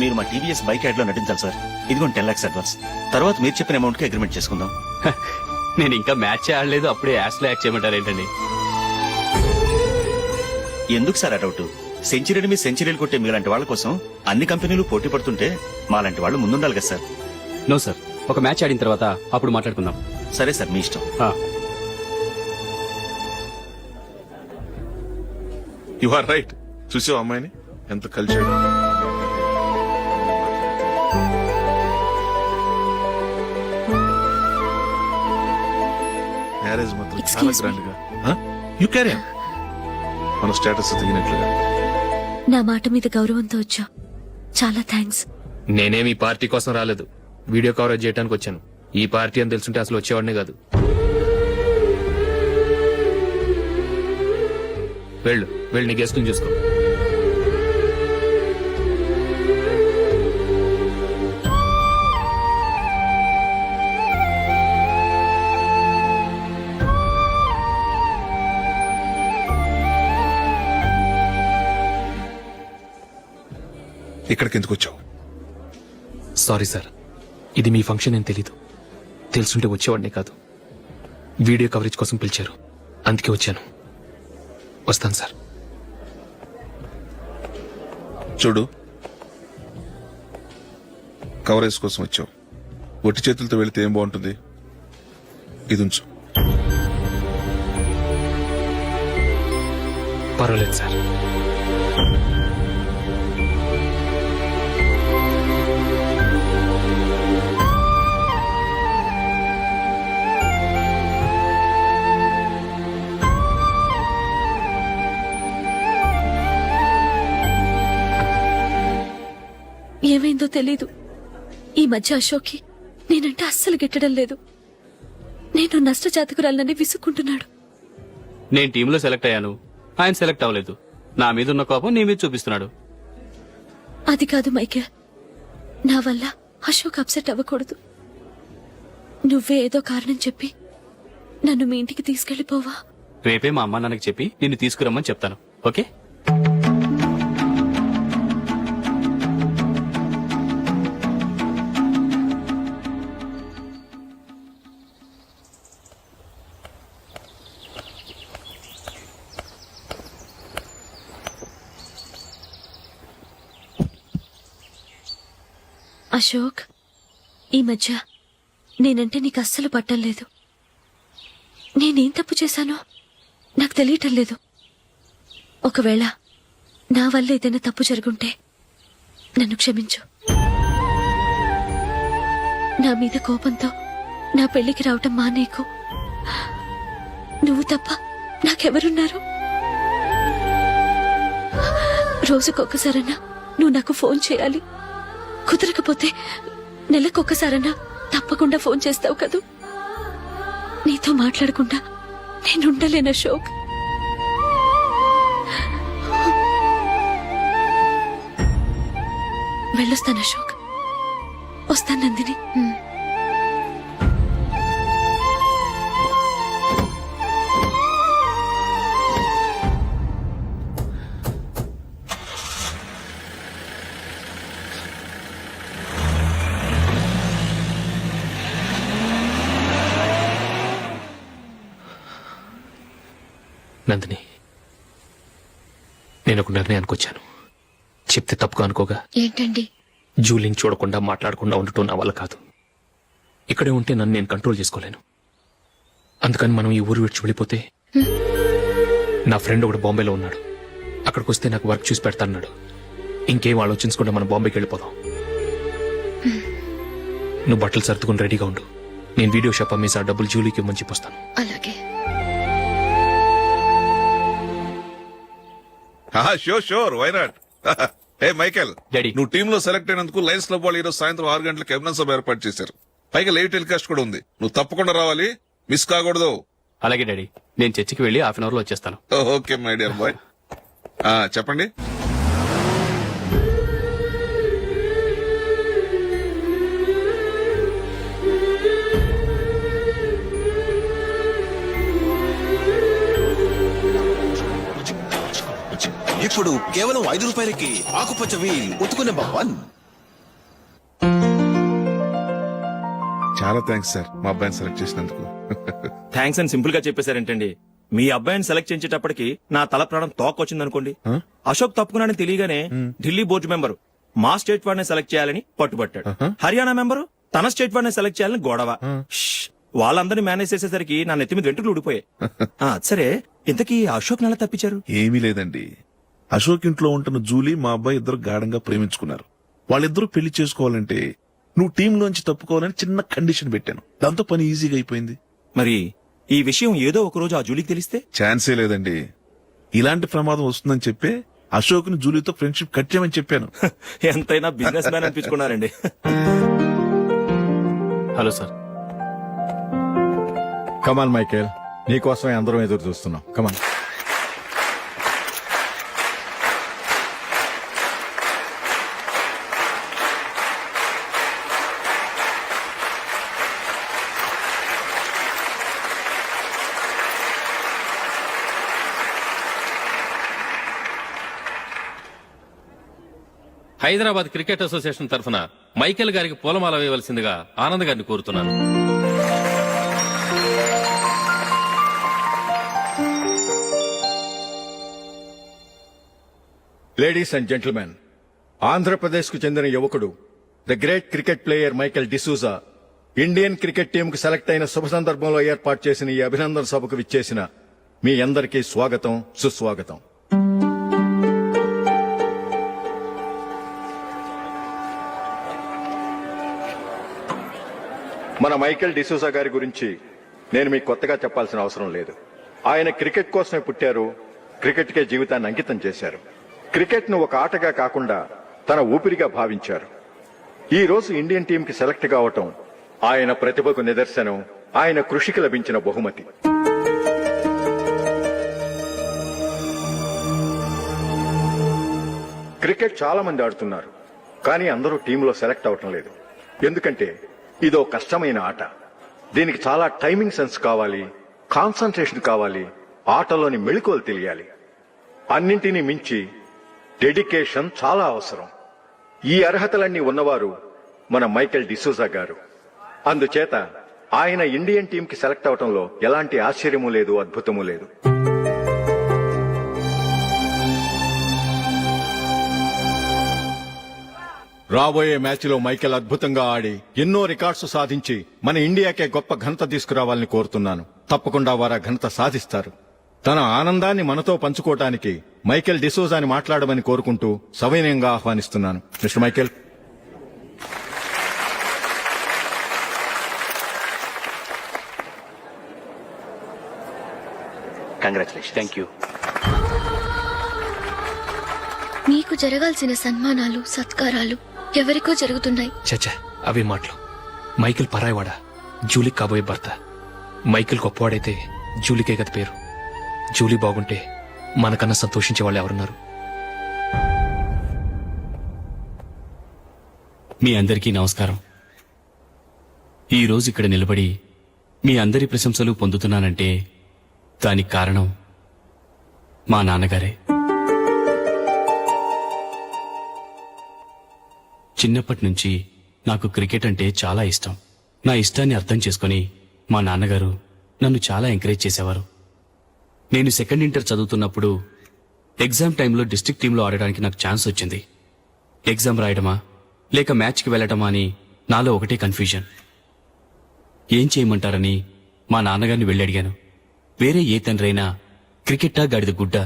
మీరు మా TVS bike add లో నటించాలి సార్. ఇదిగోండి 10 lakhs అడ్వాన్స్. తర్వాత మీరు చెప్పిన అమౌంట్ కి అగ్రిమెంట్ చేసుకుందాం. నేను ఇంకా మ్యాచ్ ఆడలేదు, అప్పుడే యాడ్స్ లో యాక్ట్ చేయమంటారు ఏంటండి? ఎందుకు సార్ అడౌట్? సెంచరీని మీ సెంచరీలు కొట్టే మీలాంటి వాళ్ళ కోసం అన్ని కంపెనీలు పోటీ పడుతుంటే మాలాంటి వాళ్ళు ముందుండాలి కదా సార్. నో సార్, ఒక మ్యాచ్ ఆడిన తర్వాత అప్పుడు మాట్లాడుకుందాం. సరే సార్, మీ ఇష్టం. You are right. చూసావు అమ్మాయిని ఎంత కలిసాడు. మ్యారేజ్ మాత్రం చాలా గ్రాండ్ గా. You carry on. మన స్టేటస్ తగినట్లుగా. నా మాట మీద గౌరవంతో వచ్చా. చాలా థ్యాంక్స్. నేనేమి ఈ పార్టీ కోసం రాలేదు, వీడియో కవరేజ్ చేయడానికి వచ్చాను. ఈ పార్టీ అని తెలుసుంటే అసలు వచ్చేవాడినే కాదు. వెళ్ళు వెళ్ళి నీ గెస్ట్ని చూసుకో. ఇక్కడికి ఎందుకు వచ్చావు? సారీ సార్, ఇది మీ ఫంక్షన్ అని తెలీదు. తెలుసుంటే వచ్చేవాడినే కాదు. వీడియో కవరేజ్ కోసం పిలిచారు, అందుకే వచ్చాను. వస్తాను సార్. చూడు, కవరేజ్ కోసం వచ్చావు. ఒట్టి చేతులతో వెళితే ఏం బాగుంటుంది? ఇది ఉంచు. పర్వాలేదు సార్. ఏమైందో తెలీదు. ఈ మధ్య అశోక్కి నేనంటే అస్సలు గిట్టడం లేదు. నేను నష్టజాతకురాలనని విసుక్కుంటున్నాడు. నేను టీంలో సెలెక్ట్ అయ్యాను, ఆయన సెలెక్ట్ అవ్వలేదు. నా మీద ఉన్న కోపం నీ మీద చూపిస్తున్నాడు. అది కాదు మైకేల్, నా వల్ల అశోక్ అప్సెట్ అవ్వకూడదు. నువ్వే ఏదో కారణం చెప్పి నన్ను మీ ఇంటికి తీసుకెళ్లిపోవా? రేపే మా అమ్మ నాన్నకి చెప్పి నిన్ను తీసుకురమ్మని చెప్తాను. ఓకే? అశోక్, ఈ మధ్య నేనంటే నీకు అస్సలు పట్టం లేదు. నేనేం తప్పు చేశానో నాకు తెలియటం లేదు. ఒకవేళ నా వల్ల ఏదైనా తప్పు జరుగుంటే నన్ను క్షమించు. నా మీద కోపంతో నా పెళ్లికి రావటం మానేకు. నువ్వు తప్ప నాకెవరున్నారు? రోజుకొక్కసారన్నా నువ్వు నాకు ఫోన్ చేయాలి. కుదరకపోతే నెలకొక్కసారన్నా తప్పకుండా ఫోన్ చేస్తావు కదూ. నీతో మాట్లాడకుండా నేనుండలేను అశోక్. వెళ్ళొస్తాను అశోక్. వస్తాను నందిని. నందిని, నేను ఒక నిర్ణయానికి వచ్చాను. చెప్తే తప్పుగా అనుకోగా. ఏంటండి? జూలిని చూడకుండా మాట్లాడకుండా ఉండటం నా వల్ల కాదు. ఇక్కడే ఉంటే నన్ను నేను కంట్రోల్ చేసుకోలేను. అందుకని మనం ఈ ఊరు విడిచి వెళ్ళిపోతే. నా ఫ్రెండ్ ఒకడు బాంబేలో ఉన్నాడు. అక్కడికి వస్తే నాకు వర్క్ చూసి పెడతాన్నాడు. ఇంకేం ఆలోచించకుండా మనం బాంబేకి వెళ్ళిపోదాం. నువ్వు బట్టలు సర్దుకుని రెడీగా ఉండు. నేను వీడియో షాప్ అమ్మేసి ఆ డబ్బులు జూలీకి ఇవ్వమని చెప్పొస్తాను. అలాగే. Sure, why not? Hey Michael, daddy. నువ్వు టీమ్ లో సెలెక్ట్ అయినందుకు లయన్స్ క్లబ్ వాళ్ళు ఈరోజు సాయంత్రం 6 గంటలకు అభినందన సభ ఏర్పాటు చేశారు. పైగా లైవ్ టెలికాస్ట్ కూడా ఉంది. నువ్వు తప్పకుండా రావాలి, మిస్ కాకూడదు. అలాగే డాడీ, నేను చర్చికి వెళ్ళి హాఫ్ అన్ అవర్ లో వచ్చేస్తాను. Okay my dear bye. చెప్పండి. ఇప్పుడు కేవలం 5 రూపాయలకి ఆకుపచ్చ వీల్ ఉతుకు నెంబర్ 1. చాలా థ్యాంక్స్ సార్ మా అబ్బాయిని సెలెక్ట్ చేసినందుకు. థ్యాంక్స్ అని సింపుల్ గా చెప్పేశారేంటండి. మీ అబ్బాయిని సెలెక్ట్ చేసేటప్పటికి నా తల ప్రాణం తోకొచ్చిందనుకోండి. అశోక్ తప్పుకున్నాడని తెలియగానే ఢిల్లీ బోర్డు మెంబరు మా స్టేట్ వాడిని సెలెక్ట్ చేయాలని పట్టుబట్టాడు. హర్యానా మెంబరు తన స్టేట్ వాడిని సెలెక్ట్ చేయాలని గొడవ. ష్! వాళ్ళందరినీ మేనేజ్ చేసేసరికి నా నెత్తి మీద వెంట్రుకలు ఊడిపోయాయి. సరే, ఇంతకీ అశోక్ నెల తప్పించారు? ఏమీ లేదండి, అశోక్ ఇంట్లో ఉంటున్న జూలీ మా అబ్బాయి ఇద్దరు గాఢంగా ప్రేమించుకున్నారు. వాళ్ళిద్దరూ పెళ్లి చేసుకోవాలంటే నువ్వు టీంలోంచి తప్పుకోవాలని చిన్న కండిషన్ పెట్టాను. దాంతో పని ఈజీగా అయిపోయింది. మరి ఈ విషయం ఏదో ఒక రోజు ఆ జూలీకి తెలిస్తే? ఛాన్సే లేదండి. ఇలాంటి ప్రమాదం వస్తుందని చెప్పే అశోక్ ని జూలీతో ఫ్రెండ్షిప్ కట్ చేయమని చెప్పాను. ఎంతైనా బిజినెస్ మ్యాన్ అనిపించుకున్నారండి. Hello sir. కమాన్ మైకేల్, నీకోసమే అందరం ఎదురు చూస్తున్నాం. కమాన్. హైదరాబాద్ క్రికెట్ అసోసియేషన్ తరఫున మైకేల్ గారికి పూలమాల వేయవలసిందిగా ఆనంద్ గారిని కోరుతున్నాను. లేడీస్ అండ్ జెంటిల్మెన్, ఆంధ్రప్రదేశ్ కు చెందిన యువకుడు the great cricket player Michael D'Souza Indian cricket team కు సెలెక్ట్ అయిన శుభ సందర్భంలో ఏర్పాటు చేసిన ఈ అభినందన సభకు విచ్చేసిన మీ అందరికీ స్వాగతం, సుస్వాగతం. మన మైకేల్ డిసూజా గారి గురించి నేను మీకు కొత్తగా చెప్పాల్సిన అవసరం లేదు. ఆయన క్రికెట్ కోసమే పుట్టారు, క్రికెట్కే జీవితాన్ని అంకితం చేశారు. క్రికెట్ ను ఒక ఆటగా కాకుండా తన ఊపిరిగా భావించారు. ఈ రోజు ఇండియన్ టీంకి సెలెక్ట్ కావటం ఆయన ప్రతిభకు నిదర్శనం, ఆయన కృషికి లభించిన బహుమతి. క్రికెట్ చాలా మంది ఆడుతున్నారు, కానీ అందరూ టీంలో సెలెక్ట్ అవటం లేదు. ఎందుకంటే ఇదో కష్టమైన ఆట. దీనికి చాలా టైమింగ్ సెన్స్ కావాలి, కాన్సంట్రేషన్ కావాలి, ఆటలోని మెళకువలు తెలియాలి. అన్నింటినీ మించి డెడికేషన్ చాలా అవసరం. ఈ అర్హతలన్నీ ఉన్నవారు మన మైకేల్ డిసూజా గారు. అందుచేత ఆయన ఇండియన్ టీంకి సెలెక్ట్ అవటంలో ఎలాంటి ఆశ్చర్యమూ లేదు, అద్భుతమూ లేదు. రాబోయే మ్యాచ్లో మైకేల్ అద్భుతంగా ఆడి ఎన్నో రికార్డ్స్ సాధించి మన ఇండియాకే గొప్ప ఘనత తీసుకురావాలని కోరుతున్నాను. తప్పకుండా వారు ఘనత సాధిస్తారు. తన ఆనందాన్ని మనతో పంచుకోవటానికి మైకేల్ డిసూజాని మాట్లాడమని కోరుకుంటూ సవినయంగా ఆహ్వానిస్తున్నాను. Mister Michael. Congratulation. Thank you. నీకు జరగాల్సిన సన్మానాలు, సత్కారాలు ఎవరికో జరుగుతున్నాయి. చచ్చా, అవే మాటలు. మైకేల్ పరాయవాడా, జూలీకి కాబోయే భర్త. మైకేల్ గొప్పవాడైతే జూలీకే గత పేరు. జూలీ బాగుంటే మనకన్నా సంతోషించే వాళ్ళు ఎవరున్నారు? మీ అందరికీ నమస్కారం. ఈ రోజు ఇక్కడ నిలబడి మీ అందరి ప్రశంసలు పొందుతున్నానంటే దానికి కారణం మా నాన్నగారే. చిన్నప్పటి నుంచి నాకు క్రికెట్ అంటే చాలా ఇష్టం. నా ఇష్టాన్ని అర్థం చేసుకుని మా నాన్నగారు నన్ను చాలా ఎంకరేజ్ చేసేవారు. నేను సెకండ్ ఇంటర్ చదువుతున్నప్పుడు ఎగ్జామ్ టైంలో డిస్ట్రిక్ట్ టీంలో ఆడడానికి నాకు ఛాన్స్ వచ్చింది. ఎగ్జామ్ రాయడమా లేక మ్యాచ్కి వెళ్లటమా అని నాలో ఒకటే కన్ఫ్యూజన్. ఏం చేయమంటారని మా నాన్నగారిని వెళ్ళి అడిగాను. వేరే ఏ తండ్రైనా క్రికెట్టా గాడిద గుడ్డ,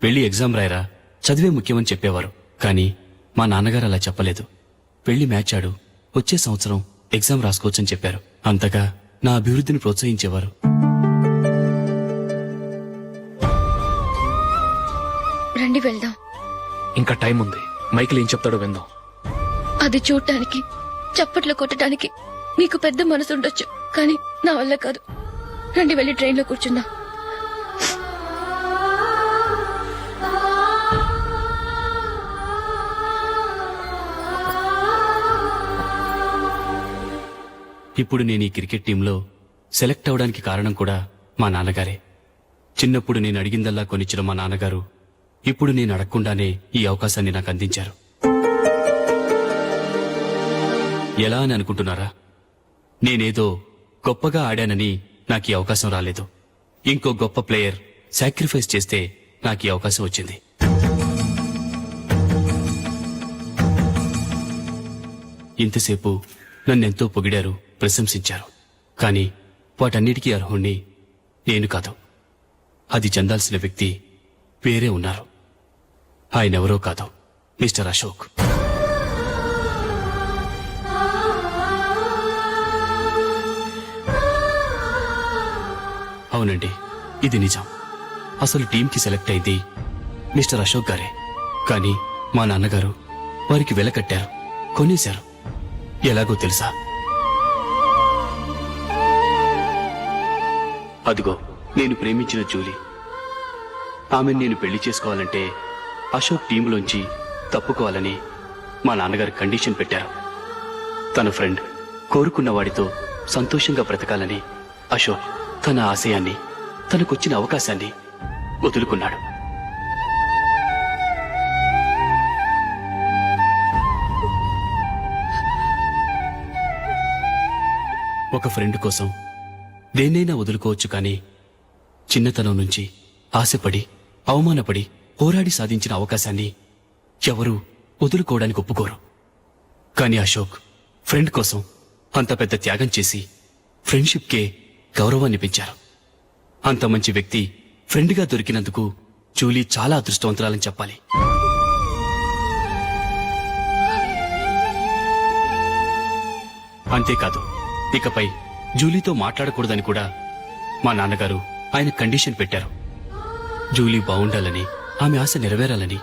వెళ్ళి ఎగ్జామ్ రాయరా, చదివే ముఖ్యమని చెప్పేవారు. కానీ మా నాన్నగారు అలా చెప్పలేదు. వెళ్ళి మ్యాచ్ ఆడు, వచ్చే సంవత్సరం ఎగ్జామ్ రాసుకోవచ్చని చెప్పారు. అంతగా నా అభివృద్ధిని ప్రోత్సహించేవారు. రండి వెళ్దాం. ఇంకా టైం ఉంది. మైకేల్ ఏం చెప్తాడో విందాం. అది చూడటానికి, చప్పట్లు కొట్టడానికి మీకు పెద్ద మనసు ఉండొచ్చు, కానీ నా వల్ల కాదు. రండి వెళ్ళి ట్రైన్లో కూర్చుందాం. ఇప్పుడు నేను ఈ క్రికెట్ టీంలో సెలెక్ట్ అవడానికి కారణం కూడా మా నాన్నగారే. చిన్నప్పుడు నేను అడిగిందల్లా కొనిచ్చిన మా నాన్నగారు ఇప్పుడు నేను అడగకుండానే ఈ అవకాశాన్ని నాకు అందించారు. ఎలా అని అనుకుంటున్నారా? నేనేదో గొప్పగా ఆడానని నాకు ఈ అవకాశం రాలేదు. ఇంకో గొప్ప ప్లేయర్ సాక్రిఫైస్ చేస్తే నాకు ఈ అవకాశం వచ్చింది. ఇంతసేపు నన్నెంతో పొగిడారు, ప్రశంసించారు. కానీ వాటన్నిటికీ అర్హుణ్ణి నేను కాదు. అది చెందాల్సిన వ్యక్తి వేరే ఉన్నారు. ఆయనెవరో కాదు, మిస్టర్ అశోక్. అవునండి, ఇది నిజం. అసలు టీంకి సెలెక్ట్ అయింది మిస్టర్ అశోక్ గారే. కానీ మా నాన్నగారు వారికి వెల కట్టారు, కొనేశారు. ఎలాగో తెలుసా? అదిగో నేను ప్రేమించిన జూలీ. ఆమెను నేను పెళ్లి చేసుకోవాలంటే అశోక్ టీంలోంచి తప్పుకోవాలని మా నాన్నగారు కండిషన్ పెట్టారు. తన ఫ్రెండ్ కోరుకున్న వాడితో సంతోషంగా బ్రతకాలని అశోక్ తన ఆశయాన్ని, తనకొచ్చిన అవకాశాన్ని వదులుకున్నాడు. ఒక ఫ్రెండ్ కోసం దేన్నైనా వదులుకోవచ్చు, కానీ చిన్నతనం నుంచి ఆశపడి, అవమానపడి, పోరాడి సాధించిన అవకాశాన్ని ఎవరూ వదులుకోవడానికి ఒప్పుకోరు. కానీ అశోక్ ఫ్రెండ్ కోసం అంత పెద్ద త్యాగం చేసి ఫ్రెండ్షిప్కే గౌరవాన్ని పెంచారు. అంత మంచి వ్యక్తి ఫ్రెండ్గా దొరికినందుకు జూలీ చాలా అదృష్టవంతురాలని చెప్పాలి. అంతేకాదు, ఇకపై జూలీతో మాట్లాడకూడదని కూడా మా నాన్నగారు ఆయన కండిషన్ పెట్టారు. జూలీ బావుండాలని, ఆమె ఆశ నెరవేరాలని,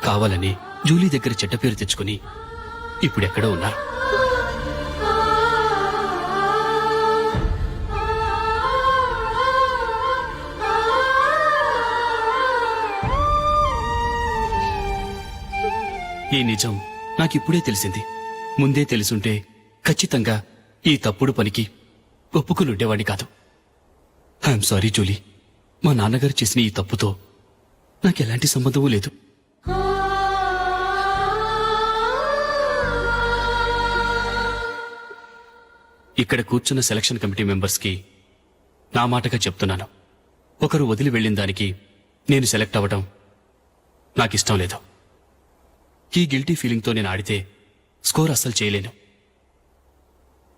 కావాలని జూలీ దగ్గర చెడ్డ పేరు తెచ్చుకుని ఇప్పుడెక్కడో ఉన్నారు. ఈ నిజం నాకిప్పుడే తెలిసింది. ముందే తెలుసుంటే ఖచ్చితంగా ఈ తప్పుడు పనికి ఒప్పుకుని ఉండేవాడిని కాదు. I'm sorry Julie. మా నాన్నగారు చేసిన ఈ తప్పుతో నాకెలాంటి సంబంధమూ లేదు. ఇక్కడ కూర్చున్న సెలక్షన్ కమిటీ మెంబర్స్ కి నా మాటగా చెప్తున్నాను, ఒకరు వదిలి వెళ్ళిన దానికి నేను సెలెక్ట్ అవ్వడం నాకిష్టం లేదు. ఈ గిల్టీ ఫీలింగ్తో నేను ఆడితే స్కోర్ అస్సలు చేయలేను.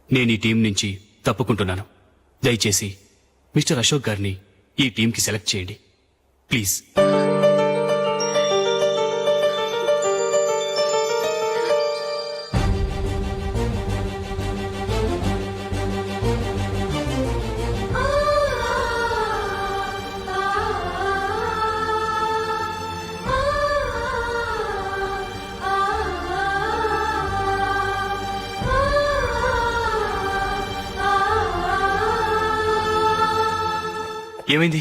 నేను ఈ టీం నుంచి తప్పుకుంటున్నాను. దయచేసి మిస్టర్ అశోక్ గారిని ఈ టీంకి సెలెక్ట్ చేయండి ప్లీజ్. ఏమైంది?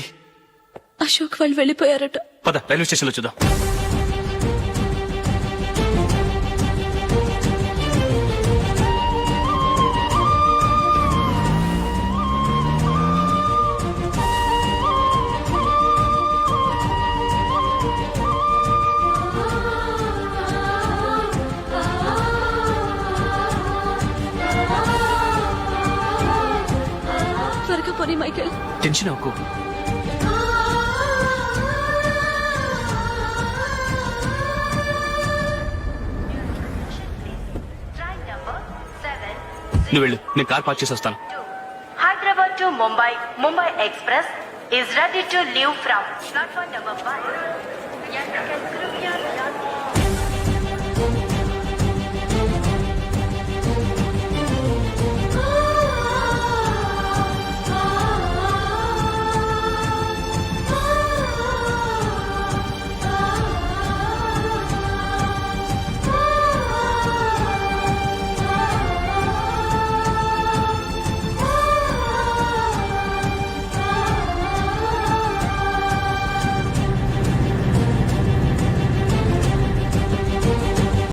అశోక్ వాళ్ళు వెళ్ళిపోయారట. పద, రైల్వే స్టేషన్లో చూద్దాం. త్వరగా పోనీ మైకేల్. టెన్షన్ అవ్వకు. నువ్వు వెళ్ళు, నేను కార్ పార్క్ చేసి వస్తాను. Hyderabad to Mumbai, Mumbai Express is ready to leave from platform number 5. Yes, you can group your